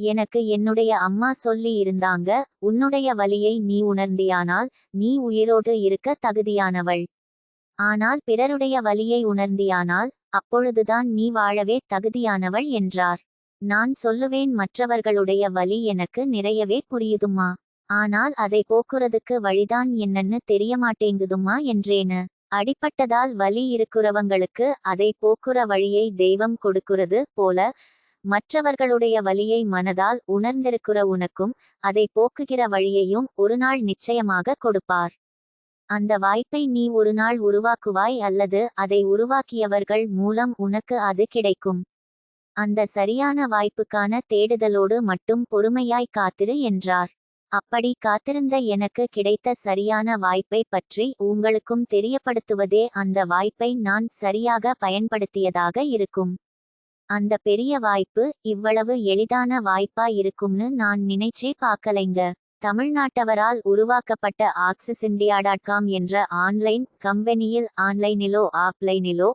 எனக்கு என்னுடைய அம்மா சொல்லி இருந்தாங்க, உன்னுடைய வலியை நீ உணர்ந்தியானால் நீ உயிரோடு இருக்க தகுதியானவள். ஆனால் பிறருடைய வலியை உணர்ந்தியானால் அப்பொழுதுதான் நீ வாழவே தகுதியானவள் என்றார். நான் சொல்லுவேன், மற்றவர்களுடைய வலி எனக்கு நிறையவே புரியுதும்மா. ஆனால் அதை போக்குறதுக்கு வழிதான் என்னன்னு தெரியமாட்டேங்குதும்மா என்றேனு. அடிப்பட்டதால் வலி இருக்குறவங்களுக்கு அதை போக்குற வழியை தெய்வம் கொடுக்குறது போல, மற்றவர்களுடைய வலியை மனதால் உணர்ந்திருக்கிற உனக்கும் அதை போக்குகிற வழியையும் ஒருநாள் நிச்சயமாக கொடுப்பார். அந்த வாய்ப்பை நீ ஒருநாள் உருவாக்குவாய், அல்லது அதை உருவாக்கியவர்கள் மூலம் உனக்கு அது கிடைக்கும். அந்த சரியான வாய்ப்புக்கான தேடுதலோடு மட்டும் பொறுமையாய் காத்திரு என்றார். அப்படி காத்திருந்த எனக்கு கிடைத்த சரியான வாய்ப்பை பற்றி உங்களுக்கும் தெரியப்படுத்துவதே அந்த வாய்ப்பை நான் சரியாக பயன்படுத்தியதாக இருக்கும். அந்த பெரிய வாய்ப்பு இவ்வளவு எளிதான வாய்ப்பா இருக்கும்னு நான் நினைச்சே பார்க்கலைங்க. தமிழ்நாட்டவரால் உருவாக்கப்பட்ட accessindia.com என்ற ஆன்லைன் கம்பெனியில் ஆன்லைனிலோ ஆஃப்லைனிலோ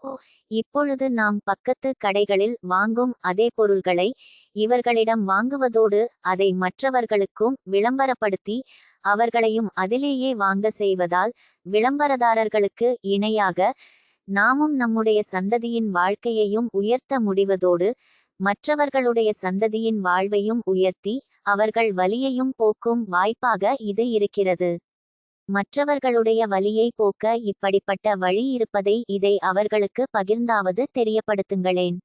இப்பொழுது நாம் பக்கத்து கடைகளில் வாங்கும் அதே பொருள்களை இவர்களிடம் வாங்குவதோடு அதை மற்றவர்களுக்கும் விளம்பரப்படுத்தி அவர்களையும் அதிலேயே வாங்க செய்வதால் விளம்பரதாரர்களுக்கு இணையாக நாமும் நம்முடைய சந்ததியின் வாழ்க்கையையும் உயர்த்த முடிவதோடு மற்றவர்களுடைய சந்ததியின் வாழ்வையும் உயர்த்தி அவர்கள் வலியையும் போக்கும் வாய்ப்பாக இது இருக்கிறது. மற்றவர்களுடைய வலியை போக்க இப்படிப்பட்ட வழி இருப்பதை இதை அவர்களுக்கு பகிர்ந்தாவது தெரியப்படுத்துங்களேன்.